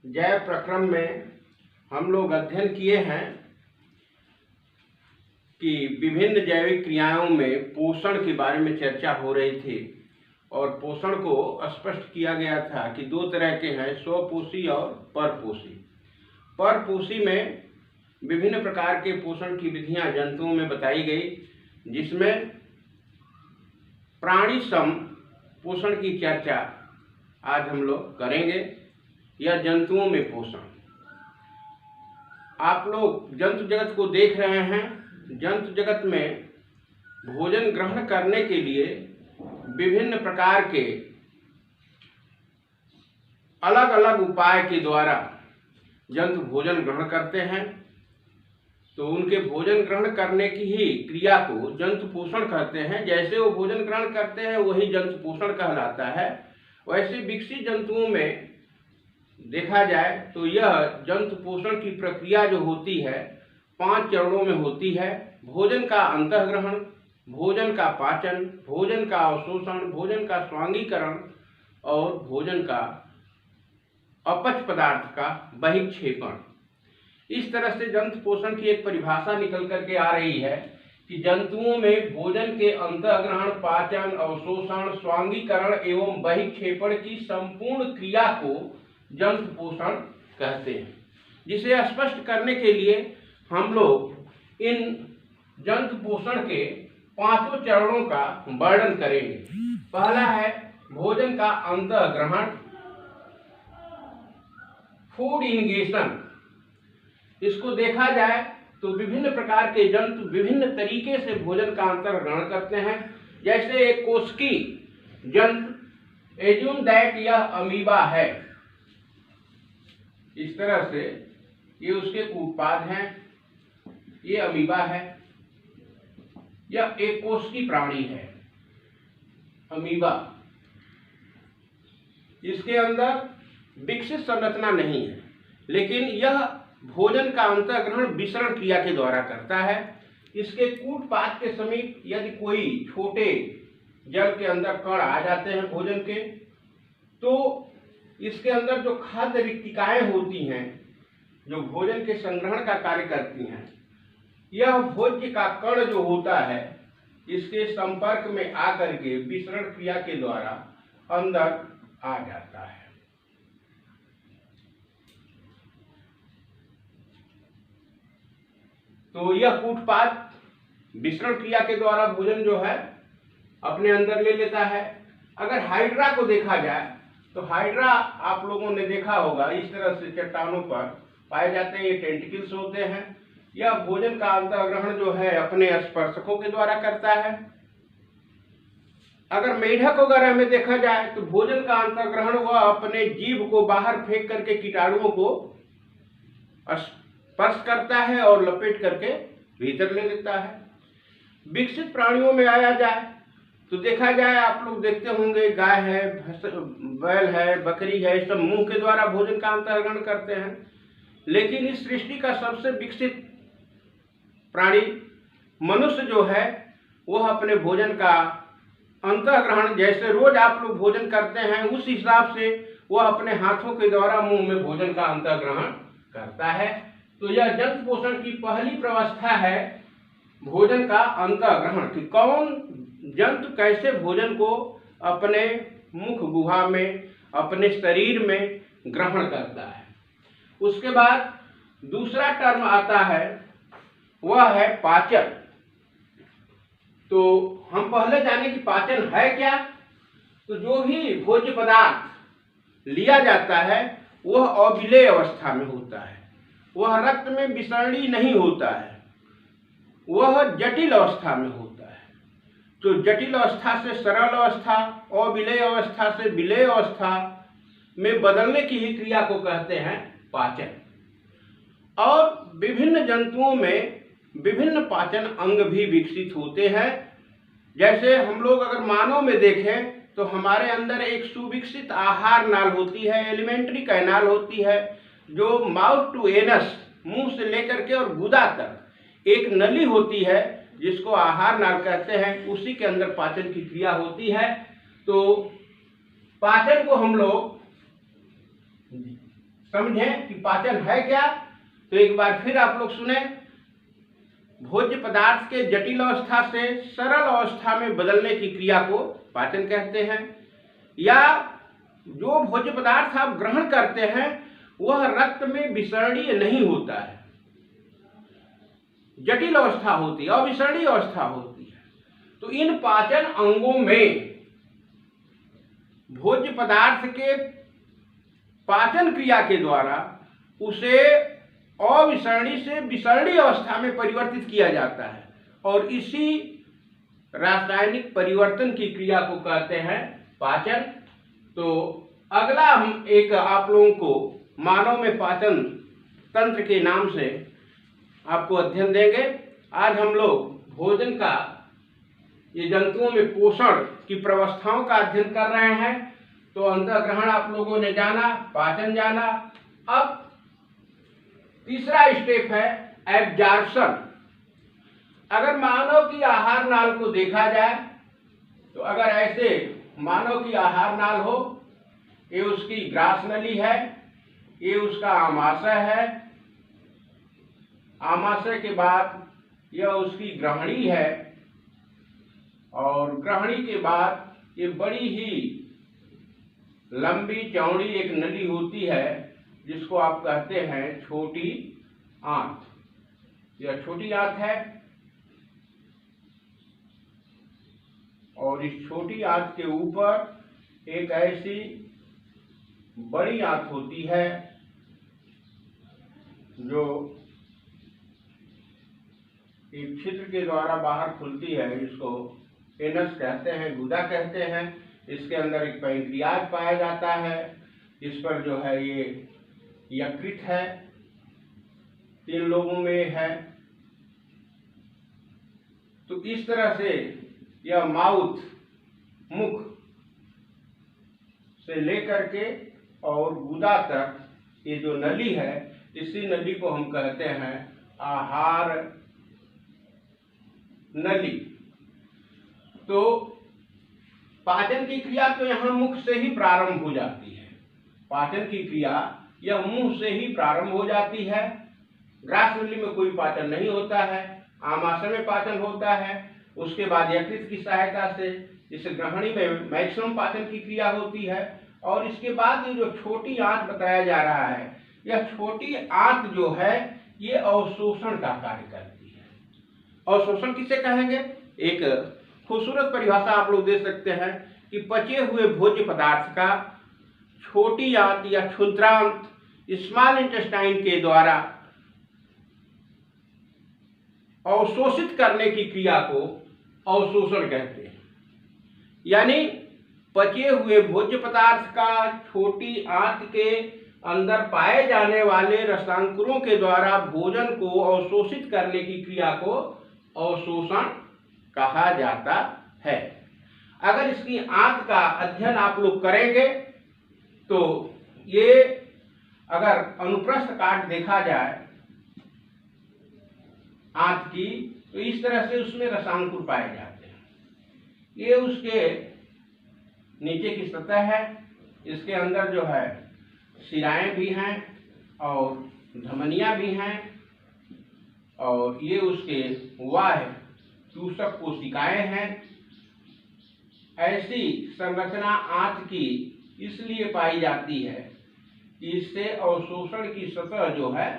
जैव प्रक्रम में हम लोग अध्ययन किए हैं कि विभिन्न जैविक क्रियाओं में पोषण के बारे में चर्चा हो रही थी और पोषण को स्पष्ट किया गया था कि दो तरह के हैं, स्वपोषी और परपोषी। परपोषी में विभिन्न प्रकार के पोषण की विधियां जंतुओं में बताई गई, जिसमें प्राणी सम पोषण की चर्चा आज हम लोग करेंगे या जंतुओं में पोषण। आप लोग जंतु जगत को देख रहे हैं। जंतु जगत में भोजन ग्रहण करने के लिए विभिन्न प्रकार के अलग अलग उपाय के द्वारा जंतु भोजन ग्रहण करते हैं। तो उनके भोजन ग्रहण करने की ही क्रिया को जंतु पोषण कहते हैं। जैसे वो भोजन ग्रहण करते हैं वही जंतु पोषण कहलाता है। वैसे विकसित जंतुओं में देखा जाए तो यह जंतु पोषण की प्रक्रिया जो होती है 5 चरणों में होती है। भोजन का अंतःग्रहण, भोजन का पाचन, भोजन का अवशोषण, भोजन का स्वांगीकरण और भोजन का अपच पदार्थ का बहिक्षेपण। इस तरह से जंतु पोषण की एक परिभाषा निकल करके आ रही है कि जंतुओं में भोजन के अंतःग्रहण, पाचन, अवशोषण, स्वांगीकरण एवं बहिक्षेपण की संपूर्ण क्रिया को जंतु पोषण कहते हैं। जिसे स्पष्ट करने के लिए हम लोग इन जंतु पोषण के 5 चरणों का वर्णन करेंगे। पहला है भोजन का अंतःग्रहण, फूड इनिगेशन। इसको देखा जाए तो विभिन्न प्रकार के जंतु विभिन्न तरीके से भोजन का अंतःग्रहण करते हैं। जैसे एक कोशिकी जंतु, एज्यूम दैट यह अमीबा है। इस तरह से ये उसके उत्पाद हैं। ये अमीबा है। यह एक कोशिकी प्राणी है अमीबा। इसके अंदर विकसित संरचना नहीं है, लेकिन यह भोजन का अंतःग्रहण विसरण क्रिया के द्वारा करता है। इसके कूटपाद के समीप यदि कोई छोटे जल के अंदर कण आ जाते हैं भोजन के, तो इसके अंदर जो खाद्य रिक्तिकाएं होती हैं जो भोजन के संग्रहण का कार्य करती हैं, यह भोज्य का कण जो होता है इसके संपर्क में आकर के विसरण क्रिया के द्वारा अंदर आ जाता है। तो यह कूटपाद विसरण क्रिया के द्वारा भोजन जो है अपने अंदर ले लेता है। अगर हाइड्रा को देखा जाए तो हाइड्रा आप लोगों ने देखा होगा, इस तरह से चट्टानों पर पाए जाते हैं। ये टेंटिकल्स होते हैं। यह भोजन का अंतःग्रहण जो है अपने स्पर्शकों के द्वारा करता है। अगर मेढक वगैरह में देखा जाए तो भोजन का अंतःग्रहण वह अपने जीभ को बाहर फेंक करके कीटाणुओं को स्पर्श करता है और लपेट करके भीतर ले लेता है। विकसित प्राणियों में आया जाए तो देखा जाए, आप लोग देखते होंगे, गाय है, बैल है, बकरी है, सब मुंह के द्वारा भोजन का अंतःग्रहण करते हैं। लेकिन इस सृष्टि का सबसे विकसित प्राणी मनुष्य जो है वह अपने भोजन का अंतःग्रहण, जैसे रोज आप लोग भोजन करते हैं उस हिसाब से वह अपने हाथों के द्वारा मुंह में भोजन का अंतःग्रहण करता है। तो यह जंतु पोषण की पहली व्यवस्था है भोजन का अंतःग्रहण, कि कौन जंतु कैसे भोजन को अपने मुख गुहा में, अपने शरीर में ग्रहण करता है। उसके बाद दूसरा टर्म आता है, वह है पाचन। तो हम पहले जाने कि पाचन है क्या। तो जो भी भोज्य पदार्थ लिया जाता है वह अविलेय अवस्था में होता है। वह रक्त में विसरणी नहीं होता है, वह जटिल अवस्था में होता है। तो जटिल अवस्था से सरल अवस्था, अविलेय अवस्था से विलेय अवस्था में बदलने की ही क्रिया को कहते हैं पाचन। और विभिन्न जंतुओं में विभिन्न पाचन अंग भी विकसित होते हैं। जैसे हम लोग अगर मानव में देखें तो हमारे अंदर एक सुविकसित आहार नाल होती है, एलिमेंट्री कैनाल होती है, जो माउथ टू एनस, मुंह से लेकर के और गुदा तक एक नली होती है जिसको आहार नाल कहते हैं। उसी के अंदर पाचन की क्रिया होती है। तो पाचन को हम लोग समझें कि पाचन है क्या। तो एक बार फिर आप लोग सुने, भोज्य पदार्थ के जटिल अवस्था से सरल अवस्था में बदलने की क्रिया को पाचन कहते हैं, या जो भोज्य पदार्थ आप ग्रहण करते हैं वह रक्त में विसरणीय नहीं होता है, जटिल अवस्था होती है, अविसरणीय अवस्था होती है। तो इन पाचन अंगों में भोज्य पदार्थ के पाचन क्रिया के द्वारा उसे अविसरणीय से विसरणीय अवस्था में परिवर्तित किया जाता है, और इसी रासायनिक परिवर्तन की क्रिया को कहते हैं पाचन। तो अगला हम एक आप लोगों को मानव में पाचन तंत्र के नाम से आपको अध्ययन देंगे। आज हम लोग भोजन का, ये जंतुओं में पोषण की प्रवस्थाओं का अध्ययन कर रहे हैं। तो अंतःग्रहण आप लोगों ने जाना, पाचन जाना। अब तीसरा स्टेप है एब्जॉर्प्शन। अगर मानव की आहार नाल को देखा जाए तो अगर ऐसे मानव की आहार नाल हो, ये उसकी ग्रास नली है, ये उसका आमाशय है, आमाशय के बाद यह उसकी ग्रहणी है, और ग्रहणी के बाद ये बड़ी ही लंबी चौड़ी एक नली होती है जिसको आप कहते हैं छोटी आंत। यह छोटी आंत है, और इस छोटी आंत के ऊपर एक ऐसी बड़ी आंत होती है जो एक छिद्र के द्वारा बाहर खुलती है। इसको एनस कहते हैं, गुदा कहते हैं। इसके अंदर एक पैंक्रियाज पाया जाता है, इस पर जो है ये यकृत है, 3 लोगों में है। तो इस तरह से यह माउथ, मुख से लेकर के और गुदा तक ये जो नली है, इसी नली को हम कहते हैं आहार नली। तो पाचन की क्रिया तो यहाँ मुख से ही प्रारंभ हो जाती है। पाचन की क्रिया यह मुंह से ही प्रारंभ हो जाती है। ग्रास नली में कोई पाचन नहीं होता है, आमाशय में पाचन होता है। उसके बाद यकृत की सहायता से इस ग्रहणी में मैक्सिमम पाचन की क्रिया होती है, और इसके बाद ये जो छोटी आंत बताया जा रहा है, यह छोटी आंत जो है ये अवशोषण का कार्य करती है। अवशोषण किसे कहेंगे? एक खूबसूरत परिभाषा आप लोग दे सकते हैं कि पचे हुए भोज्य पदार्थ का छोटी आंत या क्षुद्रांत स्मॉल इंटेस्टाइन के द्वारा अवशोषित करने की क्रिया को अवशोषण कहते हैं। यानी पचे हुए भोज्य पदार्थ का छोटी आंत के अंदर पाए जाने वाले रसांकुरों के द्वारा भोजन को अवशोषित करने की क्रिया को अवशोषण कहा जाता है। अगर इसकी आंत का अध्ययन आप लोग करेंगे तो ये अगर अनुप्रस्थ काट देखा जाए आंत की, तो इस तरह से उसमें रसांकुर पाए जाते हैं। ये उसके नीचे की सतह है, इसके अंदर जो है शिराएं भी हैं और धमनियां भी हैं, और ये उसके वाह्य चूसक कोशिकाएं हैं। ऐसी संरचना आंत की इसलिए पाई जाती है कि इससे अवशोषण की सतह जो है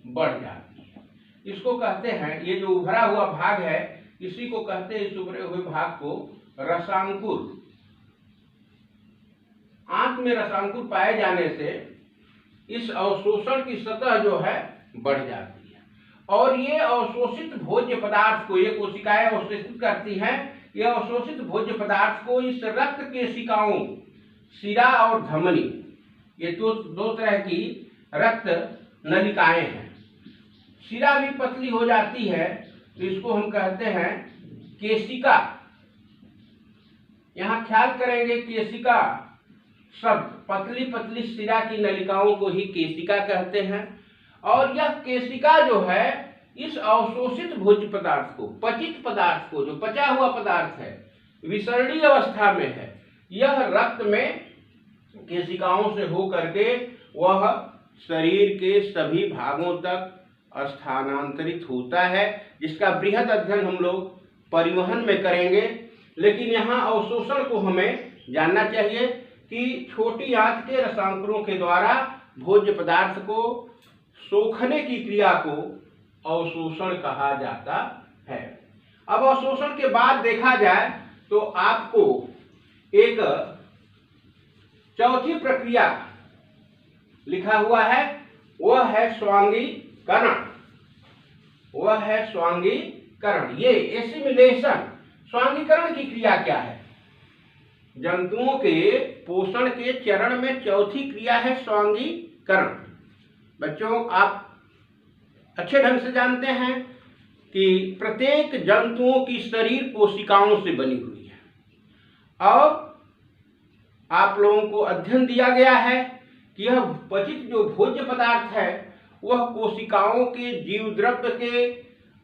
बढ़ जाती है। इसको कहते हैं, ये जो उभरा हुआ भाग है, इसी को कहते हैं, इस उभरे हुए भाग को रसांकुर। आंत में रसांकुर पाए जाने से इस अवशोषण की सतह जो है बढ़ जाती है, और ये अवशोषित भोज्य पदार्थ को, ये कोशिकाएं अवशोषित करती हैं, ये अवशोषित भोज्य पदार्थ को इस रक्त केशिकाओं, शिरा और धमनी, ये तो दो तरह की रक्त नलिकाएं हैं। शिरा भी पतली हो जाती है तो इसको हम कहते हैं केशिका। यहाँ ख्याल करेंगे केशिका शब्द, पतली पतली शिरा की नलिकाओं को ही केशिका कहते हैं। और यह केशिका जो है इस अवशोषित भोज्य पदार्थ को, पचित पदार्थ को, जो पचा हुआ पदार्थ है, विसरणीय अवस्था में है, यह रक्त में केशिकाओं से होकर के वह शरीर के सभी भागों तक स्थानांतरित होता है, जिसका बृहद अध्ययन हम लोग परिवहन में करेंगे। लेकिन यहाँ अवशोषण को हमें जानना चाहिए कि छोटी आंत के रसांकुरों के द्वारा भोज्य पदार्थ को सोखने की क्रिया को अवशोषण कहा जाता है। अब अवशोषण के बाद देखा जाए तो आपको एक चौथी प्रक्रिया लिखा हुआ है, वह है स्वांगीकरण। वह है स्वांगीकरण। ये एसिमिलेशन, स्वांगीकरण की क्रिया क्या है? जंतुओं के पोषण के चरण में चौथी क्रिया है स्वांगीकरण। बच्चों, आप अच्छे ढंग से जानते हैं कि प्रत्येक जंतुओं की शरीर कोशिकाओं से बनी हुई है और आप लोगों को अध्ययन दिया गया है कि यह पचित जो भोज्य पदार्थ है वह कोशिकाओं के जीव द्रव्य के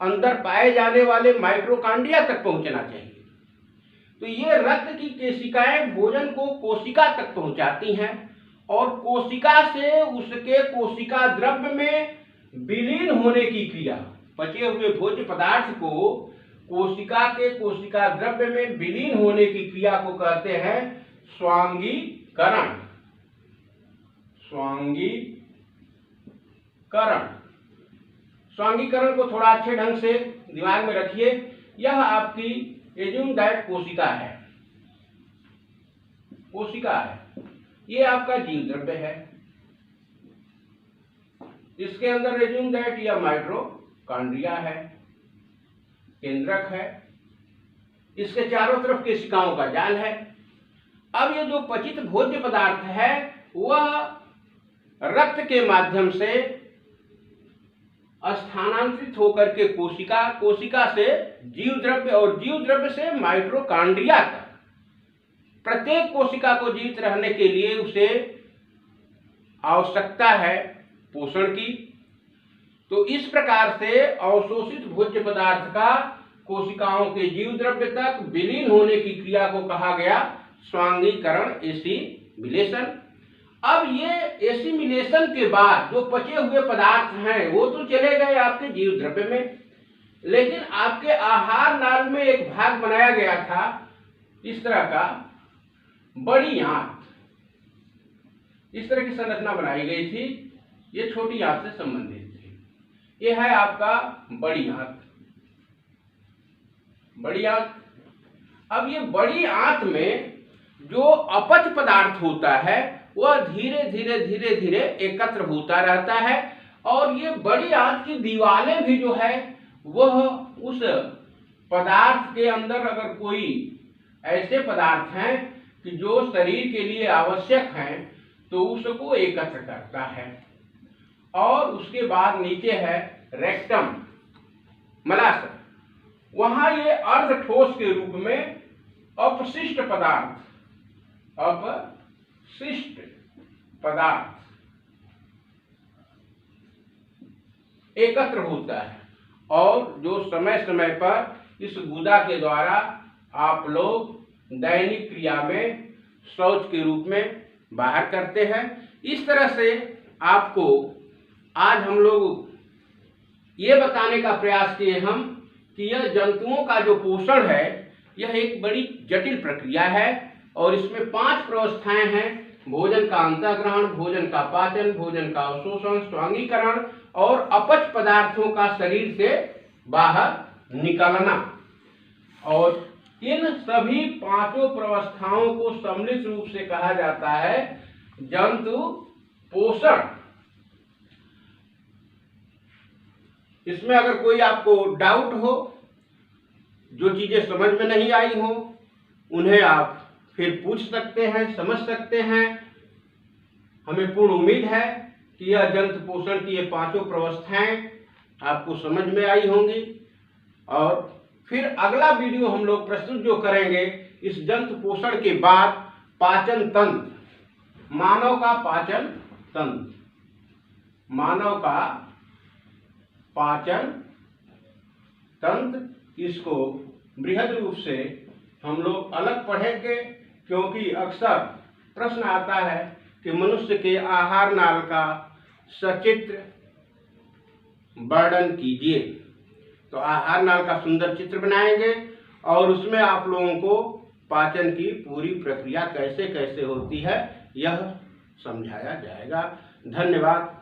अंदर पाए जाने वाले माइटोकॉन्ड्रिया तक पहुंचना चाहिए। तो ये रक्त की केशिकाएं भोजन को कोशिका तक पहुंचाती हैं और कोशिका से उसके कोशिका द्रव्य में विलीन होने की क्रिया, पचे हुए भोज्य पदार्थ को कोशिका के कोशिका द्रव्य में विलीन होने की क्रिया को कहते हैं स्वांगीकरण। स्वांगीकरण को थोड़ा अच्छे ढंग से दिमाग में रखिए। यह आपकी एज्यूम दैट कोशिका है, ये आपका जीव द्रव्य है। इसके अंदर एज्यूम दैट यह माइटोकॉन्ड्रिया है, केंद्रक है। इसके चारों तरफ केशिकाओं का जाल है। अब ये जो पचित भोज्य पदार्थ है वह रक्त के माध्यम से स्थानांतरित होकर के कोशिका से जीव द्रव्य और जीव द्रव्य से माइटोकॉन्ड्रिया तक, प्रत्येक कोशिका को जीवित रहने के लिए उसे आवश्यकता है पोषण की। तो इस प्रकार से अवशोषित भोज्य पदार्थ का कोशिकाओं के जीव द्रव्य तक विलीन होने की क्रिया को कहा गया स्वांगीकरण, एसिमिलेशन। अब ये एसिमिलेशन के बाद जो पचे हुए पदार्थ हैं वो तो चले गए आपके जीव द्रव्य में, लेकिन आपके आहार नाल में एक भाग बनाया गया था इस तरह का, बड़ी आंत, इस तरह की संरचना बनाई गई थी। ये छोटी आंत से संबंधित थी। ये है आपका बड़ी आंत। अब ये बड़ी आंत में जो अपच पदार्थ होता है वह धीरे धीरे एकत्र होता रहता है और ये बड़ी आंत की दीवारें भी जो है वह उस पदार्थ के अंदर, अगर कोई ऐसे पदार्थ हैं कि जो शरीर के लिए आवश्यक हैं तो उसको एकत्र करता है। और उसके बाद नीचे है रेक्टम, मलाशय। वहां ये अर्ध ठोस के रूप में अपशिष्ट पदार्थ एकत्र होता है और जो समय समय पर इस गुदा के द्वारा आप लोग दैनिक क्रिया में शौच के रूप में बाहर करते हैं। इस तरह से आपको आज हम लोग ये बताने का प्रयास किए हम कि यह जंतुओं का जो पोषण है यह एक बड़ी जटिल प्रक्रिया है और इसमें 5 प्रवस्थाएं हैं: भोजन का अंतःग्रहण, भोजन का पाचन, भोजन का अवशोषण, स्वांगीकरण और अपच पदार्थों का शरीर से बाहर निकलना। और इन सभी 5 प्रवस्थाओं को सम्मिलित रूप से कहा जाता है जंतु पोषण। इसमें अगर कोई आपको डाउट हो, जो चीजें समझ में नहीं आई हो, उन्हें आप फिर पूछ सकते हैं, समझ सकते हैं। हमें पूर्ण उम्मीद है कि यह जंतु पोषण की ये 5 प्रवस्थाएं आपको समझ में आई होंगी। और फिर अगला वीडियो हम लोग प्रस्तुत जो करेंगे इस जंतु पोषण के बाद पाचन तंत्र, मानव का पाचन तंत्र, इसको बृहद रूप से हम लोग अलग पढ़ेंगे, क्योंकि अक्सर प्रश्न आता है कि मनुष्य के आहार नाल का सचित्र वर्णन कीजिए। तो आहार नाल का सुंदर चित्र बनाएंगे और उसमें आप लोगों को पाचन की पूरी प्रक्रिया कैसे कैसे होती है यह समझाया जाएगा। धन्यवाद।